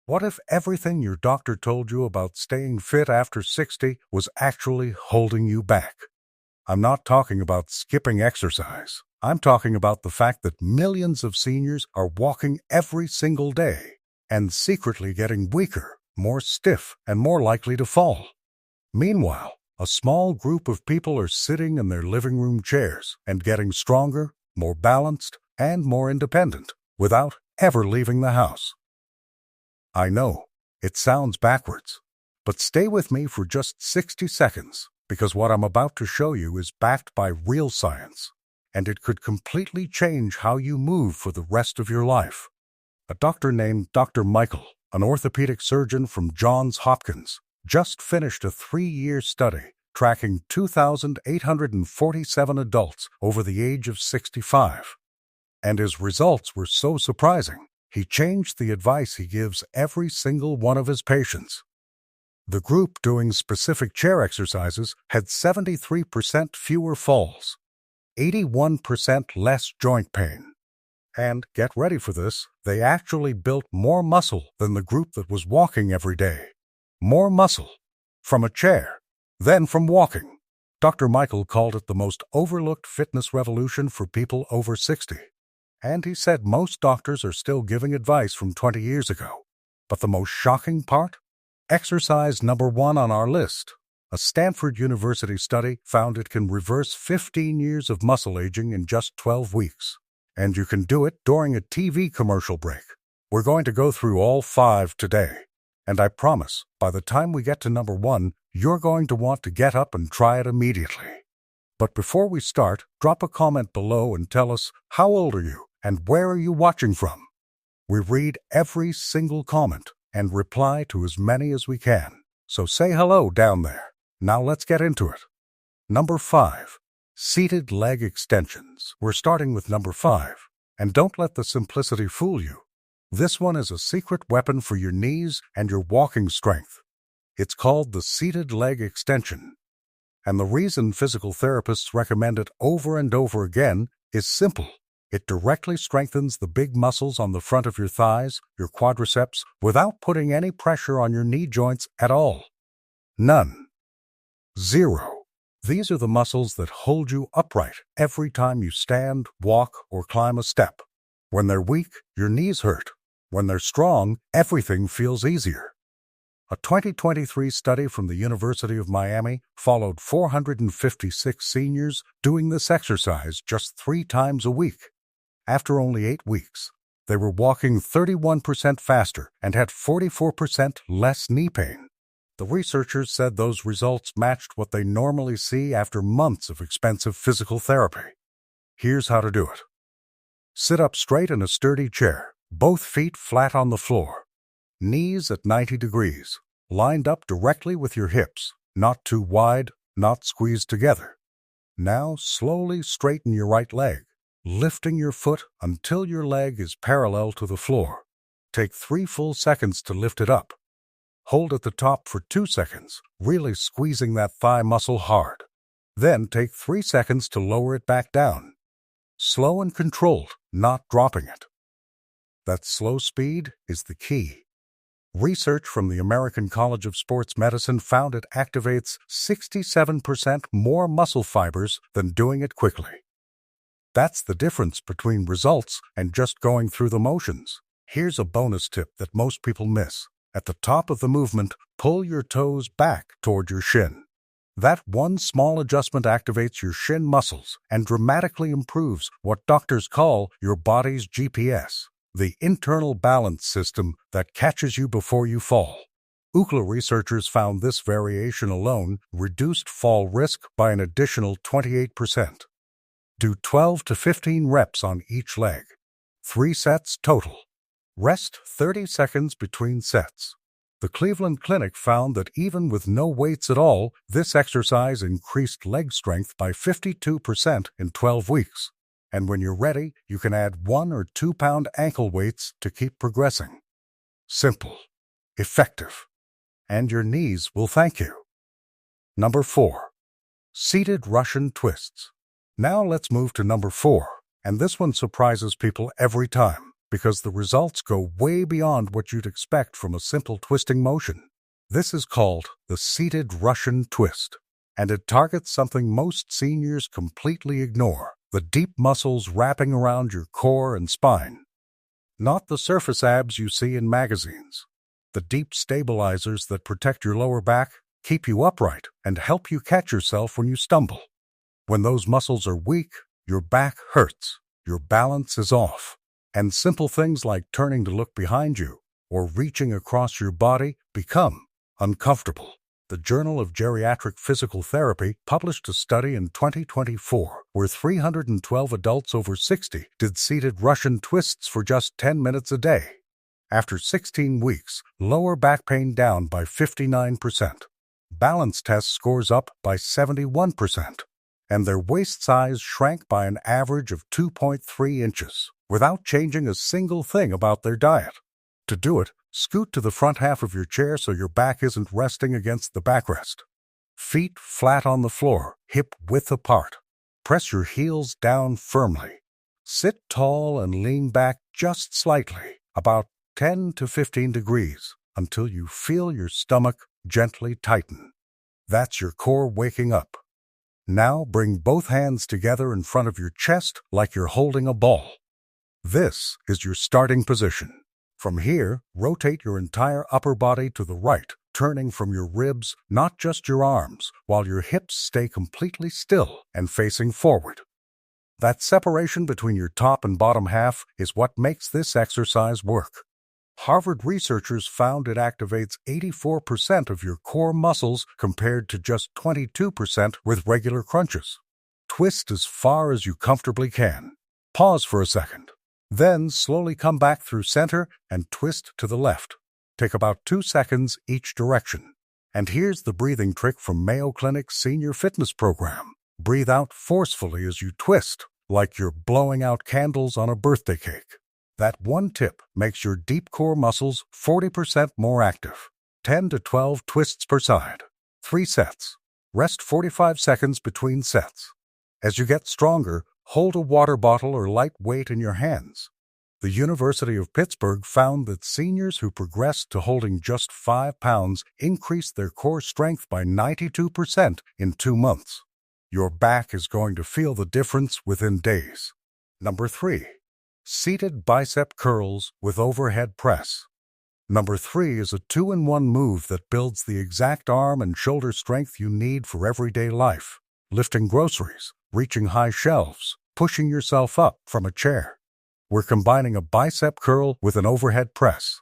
What if everything your doctor told you about staying fit after 60 was actually holding you back? I'm not talking about skipping exercise. I'm talking about the fact that millions of seniors are walking every single day and secretly getting weaker, more stiff, and more likely to fall. Meanwhile, a small group of people are sitting in their living room chairs and getting stronger, more balanced, and more independent without ever leaving the house. I know, it sounds backwards, but stay with me for just 60 seconds because what I'm about to show you is backed by real science, and it could completely change how you move for the rest of your life. A doctor named Dr. Michael, an orthopedic surgeon from Johns Hopkins, just finished a 3-year study tracking 2,847 adults over the age of 65. And his results were so surprising, he changed the advice he gives every single one of his patients. The group doing specific chair exercises had 73% fewer falls, 81% less joint pain. And, get ready for this, they actually built more muscle than the group that was walking every day. More muscle. From a chair. Then from walking. Dr. Michael called it the most overlooked fitness revolution for people over 60. And he said most doctors are still giving advice from 20 years ago. But the most shocking part? Exercise number 1 on our list. A Stanford University study found it can reverse 15 years of muscle aging in just 12 weeks. And you can do it during a TV commercial break. We're going to go through all 5 today. And I promise, by the time we get to number 1, you're going to want to get up and try it immediately. But before we start, drop a comment below and tell us, how old are you and where are you watching from? We read every single comment and reply to as many as we can. So say hello down there. Now let's get into it. Number 5. Seated leg extensions. We're starting with number 5. And don't let the simplicity fool you. This one is a secret weapon for your knees and your walking strength. It's called the seated leg extension. And the reason physical therapists recommend it over and over again is simple. It directly strengthens the big muscles on the front of your thighs, your quadriceps, without putting any pressure on your knee joints at all. None. Zero. These are the muscles that hold you upright every time you stand, walk, or climb a step. When they're weak, your knees hurt. When they're strong, everything feels easier. A 2023 study from the University of Miami followed 456 seniors doing this exercise just 3 times a week. After only 8 weeks, they were walking 31% faster and had 44% less knee pain. The researchers said those results matched what they normally see after months of expensive physical therapy. Here's how to do it. Sit up straight in a sturdy chair, both feet flat on the floor. Knees at 90 degrees, lined up directly with your hips, not too wide, not squeezed together. Now slowly straighten your right leg, lifting your foot until your leg is parallel to the floor. Take 3 full seconds to lift it up. Hold at the top for 2 seconds, really squeezing that thigh muscle hard. Then take 3 seconds to lower it back down. Slow and controlled, not dropping it. That slow speed is the key. Research from the American College of Sports Medicine found it activates 67% more muscle fibers than doing it quickly. That's the difference between results and just going through the motions. Here's a bonus tip that most people miss. At the top of the movement, pull your toes back toward your shin. That one small adjustment activates your shin muscles and dramatically improves what doctors call your body's GPS. The internal balance system that catches you before you fall. UCLA researchers found this variation alone reduced fall risk by an additional 28%. Do 12 to 15 reps on each leg. 3 sets total. Rest 30 seconds between sets. The Cleveland Clinic found that even with no weights at all, this exercise increased leg strength by 52% in 12 weeks. And when you're ready, you can add 1 or 2 pound ankle weights to keep progressing. Simple, effective, and your knees will thank you. Number 4. Seated Russian twists. Now let's move to number 4, and this one surprises people every time. because the results go way beyond what you'd expect from a simple twisting motion. This is called the seated Russian twist, and it targets something most seniors completely ignore: the deep muscles wrapping around your core and spine. Not the surface abs you see in magazines. The deep stabilizers that protect your lower back, keep you upright, and help you catch yourself when you stumble. When those muscles are weak, your back hurts, your balance is off, and simple things like turning to look behind you or reaching across your body become uncomfortable. The Journal of Geriatric Physical Therapy published a study in 2024 where 312 adults over 60 did seated Russian twists for just 10 minutes a day. After 16 weeks, lower back pain down by 59%, balance test scores up by 71%, and their waist size shrank by an average of 2.3 inches without changing a single thing about their diet. To do it, scoot to the front half of your chair so your back isn't resting against the backrest. Feet flat on the floor, hip width apart. Press your heels down firmly. Sit tall and lean back just slightly, about 10 to 15 degrees, until you feel your stomach gently tighten. That's your core waking up. Now bring both hands together in front of your chest like you're holding a ball. This is your starting position. From here, rotate your entire upper body to the right, turning from your ribs, not just your arms, while your hips stay completely still and facing forward. That separation between your top and bottom half is what makes this exercise work. Harvard researchers found it activates 84% of your core muscles compared to just 22% with regular crunches. Twist as far as you comfortably can. Pause for a second. Then slowly come back through center and twist to the left. Take about 2 seconds each direction. And here's the breathing trick from Mayo Clinic's Senior Fitness Program. Breathe out forcefully as you twist, like you're blowing out candles on a birthday cake. That one tip makes your deep core muscles 40% more active. 10 to 12 twists per side. 3 sets. Rest 45 seconds between sets. As you get stronger, hold a water bottle or light weight in your hands. The University of Pittsburgh found that seniors who progressed to holding just 5 pounds increased their core strength by 92% in 2 months. Your back is going to feel the difference within days. Number 3. Seated bicep curls with overhead press. Number 3 is a 2-in-1 move that builds the exact arm and shoulder strength you need for everyday life. Lifting groceries, reaching high shelves, pushing yourself up from a chair. We're combining a bicep curl with an overhead press.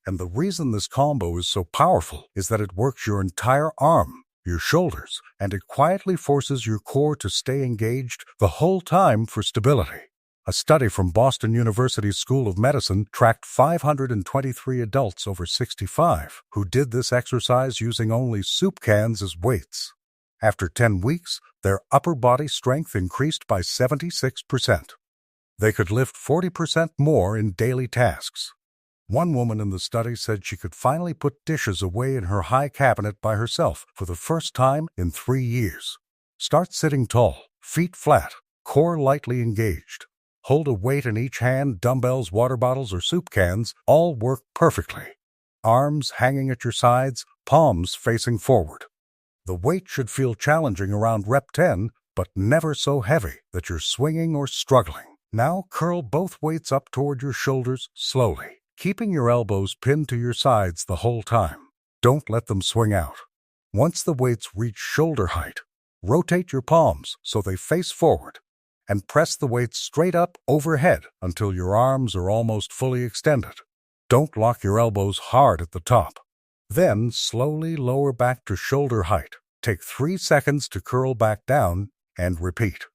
And the reason this combo is so powerful is that it works your entire arm, your shoulders, and it quietly forces your core to stay engaged the whole time for stability. A study from Boston University's School of Medicine tracked 523 adults over 65 who did this exercise using only soup cans as weights. After 10 weeks, their upper body strength increased by 76%. They could lift 40% more in daily tasks. One woman in the study said she could finally put dishes away in her high cabinet by herself for the first time in 3 years. Start sitting tall, feet flat, core lightly engaged. Hold a weight in each hand, dumbbells, water bottles, or soup cans, all work perfectly. Arms hanging at your sides, palms facing forward. The weight should feel challenging around rep 10, but never so heavy that you're swinging or struggling. Now curl both weights up toward your shoulders slowly, keeping your elbows pinned to your sides the whole time. Don't let them swing out. Once the weights reach shoulder height, rotate your palms so they face forward, and press the weights straight up overhead until your arms are almost fully extended. Don't lock your elbows hard at the top. Then slowly lower back to shoulder height. Take 3 seconds to curl back down and repeat.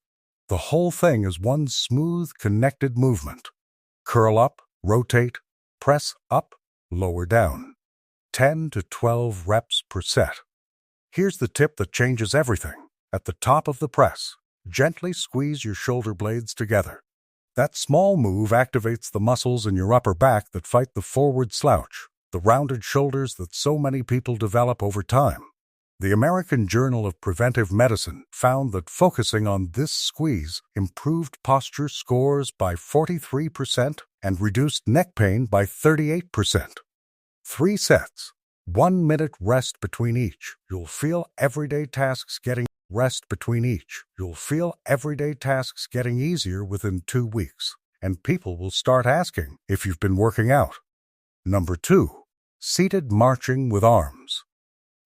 The whole thing is one smooth, connected movement. Curl up, rotate, press up, lower down. 10 to 12 reps per set. Here's the tip that changes everything. At the top of the press, gently squeeze your shoulder blades together. That small move activates the muscles in your upper back that fight the forward slouch, the rounded shoulders that so many people develop over time. The American Journal of Preventive Medicine found that focusing on this squeeze improved posture scores by 43% and reduced neck pain by 38%. 3 sets, 1 minute rest between each. You'll feel everyday tasks getting easier within 2 weeks, and people will start asking if you've been working out. Number 2, seated marching with arms.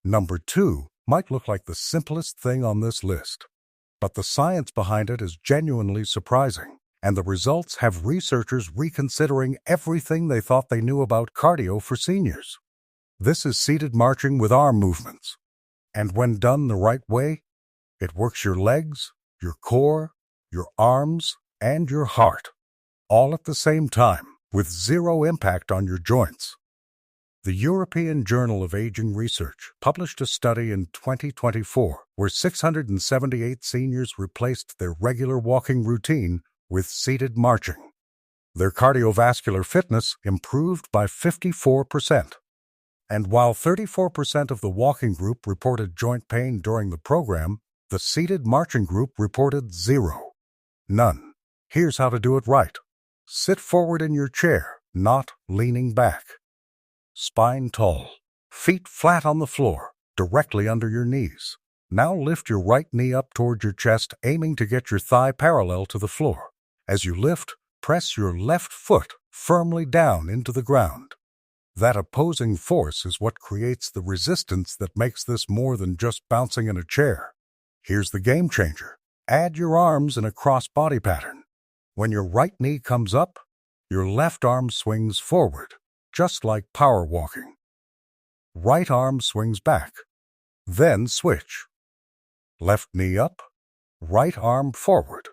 Number 2 might look like the simplest thing on this list, but the science behind it is genuinely surprising, and the results have researchers reconsidering everything they thought they knew about cardio for seniors. This is seated marching with arm movements, and when done the right way, it works your legs, your core, your arms, and your heart, all at the same time, with zero impact on your joints. The European Journal of Aging Research published a study in 2024 where 678 seniors replaced their regular walking routine with seated marching. Their cardiovascular fitness improved by 54%. And while 34% of the walking group reported joint pain during the program, the seated marching group reported 0. None. Here's how to do it right. Sit forward in your chair, not leaning back. Spine tall, feet flat on the floor, directly under your knees. Now lift your right knee up toward your chest, aiming to get your thigh parallel to the floor. As you lift, press your left foot firmly down into the ground. That opposing force is what creates the resistance that makes this more than just bouncing in a chair. Here's the game changer. Add your arms in a cross-body pattern. When your right knee comes up, your left arm swings forward, just like power walking. Right arm swings back. Then switch. Left knee up, right arm forward.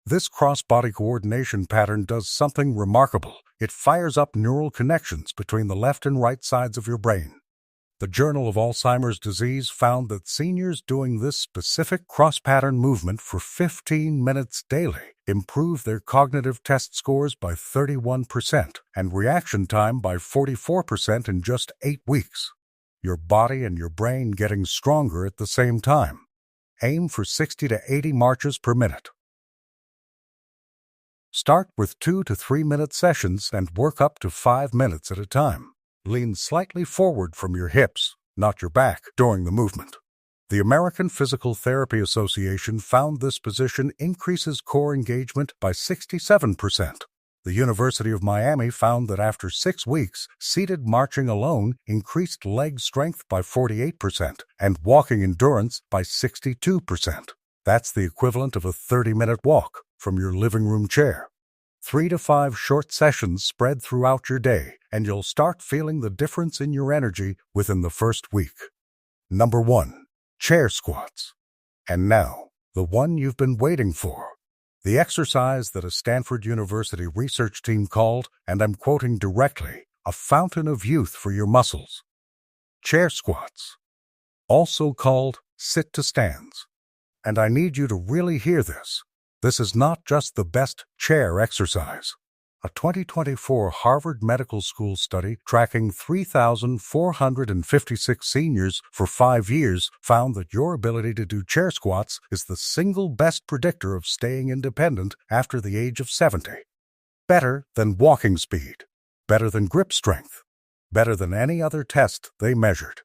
This cross-body coordination pattern does something remarkable. It fires up neural connections between the left and right sides of your brain. The Journal of Alzheimer's Disease found that seniors doing this specific cross-pattern movement for 15 minutes daily improved their cognitive test scores by 31% and reaction time by 44% in just 8 weeks. Your body and your brain getting stronger at the same time. Aim for 60 to 80 marches per minute. Start with 2 to 3 minute sessions and work up to 5 minutes at a time. Lean slightly forward from your hips, not your back, during the movement. The American Physical Therapy Association found this position increases core engagement by 67%. The University of Miami found that after 6 weeks, seated marching alone increased leg strength by 48% and walking endurance by 62%. That's the equivalent of a 30-minute walk from your living room chair. 3 to 5 short sessions spread throughout your day, and you'll start feeling the difference in your energy within the first week. Number 1. Chair squats. And now, the one you've been waiting for. The exercise that a Stanford University research team called, and I'm quoting directly, a fountain of youth for your muscles. Chair squats, also called sit-to-stands. And I need you to really hear this. This is not just the best chair exercise. A 2024 Harvard Medical School study tracking 3,456 seniors for 5 years found that your ability to do chair squats is the single best predictor of staying independent after the age of 70. Better than walking speed, better than grip strength, better than any other test they measured.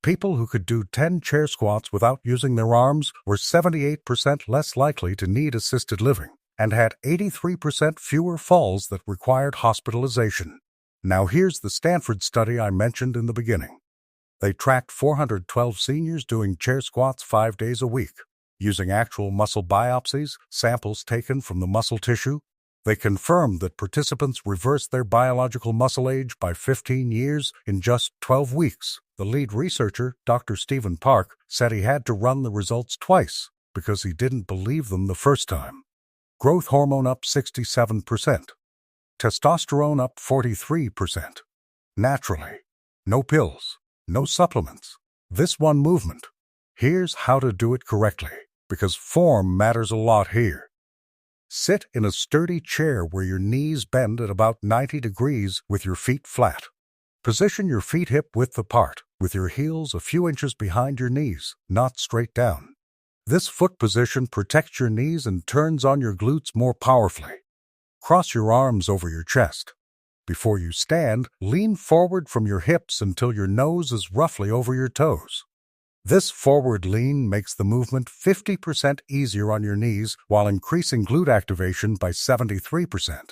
People who could do 10 chair squats without using their arms were 78% less likely to need assisted living and had 83% fewer falls that required hospitalization. Now here's the Stanford study I mentioned in the beginning. They tracked 412 seniors doing chair squats 5 days a week. Using actual muscle biopsies, samples taken from the muscle tissue, they confirmed that participants reversed their biological muscle age by 15 years in just 12 weeks. The lead researcher, Dr. Stephen Park, said he had to run the results twice because he didn't believe them the first time. Growth hormone up 67%. Testosterone up 43%. Naturally. No pills. No supplements. This one movement. Here's how to do it correctly, because form matters a lot here. Sit in a sturdy chair where your knees bend at about 90 degrees with your feet flat. Position your feet hip-width apart, with your heels a few inches behind your knees, not straight down. This foot position protects your knees and turns on your glutes more powerfully. Cross your arms over your chest. Before you stand, lean forward from your hips until your nose is roughly over your toes. This forward lean makes the movement 50% easier on your knees while increasing glute activation by 73%.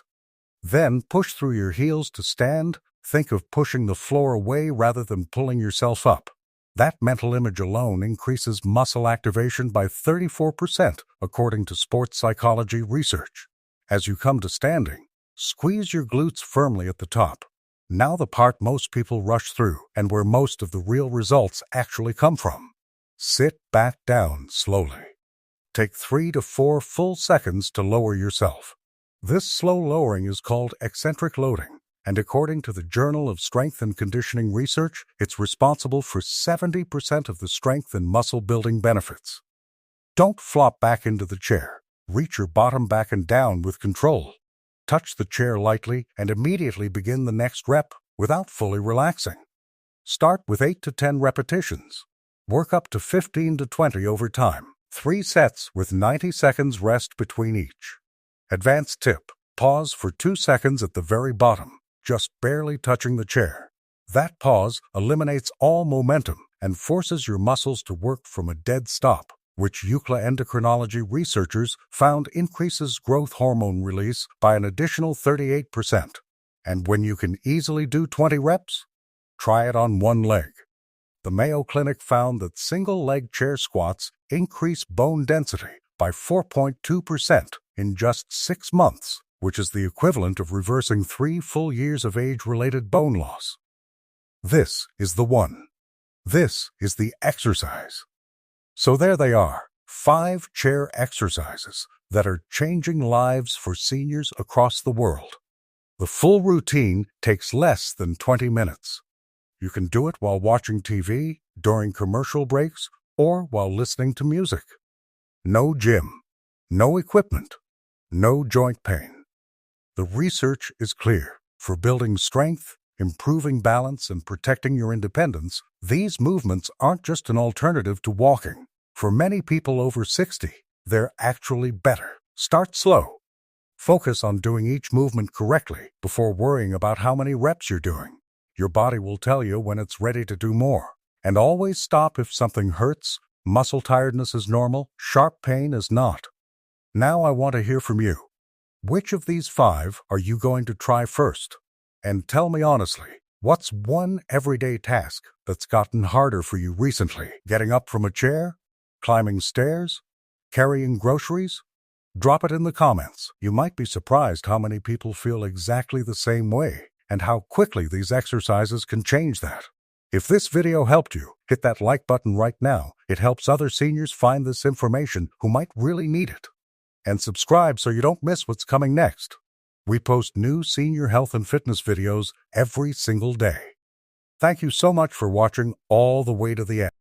Then push through your heels to stand. Think of pushing the floor away rather than pulling yourself up. That mental image alone increases muscle activation by 34%, according to sports psychology research. As you come to standing, squeeze your glutes firmly at the top. Now the part most people rush through and where most of the real results actually come from. Sit back down slowly. Take 3 to 4 full seconds to lower yourself. This slow lowering is called eccentric loading, and according to the Journal of Strength and Conditioning Research, it's responsible for 70% of the strength and muscle building benefits. Don't flop back into the chair. Reach your bottom back and down with control. Touch the chair lightly and immediately begin the next rep without fully relaxing. Start with 8 to 10 repetitions. Work up to 15 to 20 over time. 3 sets with 90 seconds rest between each. Advanced tip: pause for 2 seconds at the very bottom, just barely touching the chair. That pause eliminates all momentum and forces your muscles to work from a dead stop, which UCLA endocrinology researchers found increases growth hormone release by an additional 38%. And when you can easily do 20 reps, try it on one leg. The Mayo Clinic found that single-leg chair squats increase bone density by 4.2% in just 6 months, which is the equivalent of reversing 3 full years of age-related bone loss. This is the one. This is the exercise. So there they are, 5 chair exercises that are changing lives for seniors across the world. The full routine takes less than 20 minutes. You can do it while watching TV, during commercial breaks, or while listening to music. No gym, no equipment, no joint pain. The research is clear. For building strength, improving balance, and protecting your independence, these movements aren't just an alternative to walking. For many people over 60, they're actually better. Start slow. Focus on doing each movement correctly before worrying about how many reps you're doing. Your body will tell you when it's ready to do more. And always stop if something hurts. Muscle tiredness is normal, sharp pain is not. Now I want to hear from you. Which of these 5 are you going to try first? And tell me honestly, what's one everyday task that's gotten harder for you recently? Getting up from a chair? Climbing stairs? Carrying groceries? Drop it in the comments. You might be surprised how many people feel exactly the same way and how quickly these exercises can change that. If this video helped you, hit that like button right now. It helps other seniors find this information who might really need it. And subscribe so you don't miss what's coming next. We post new senior health and fitness videos every single day. Thank you so much for watching all the way to the end.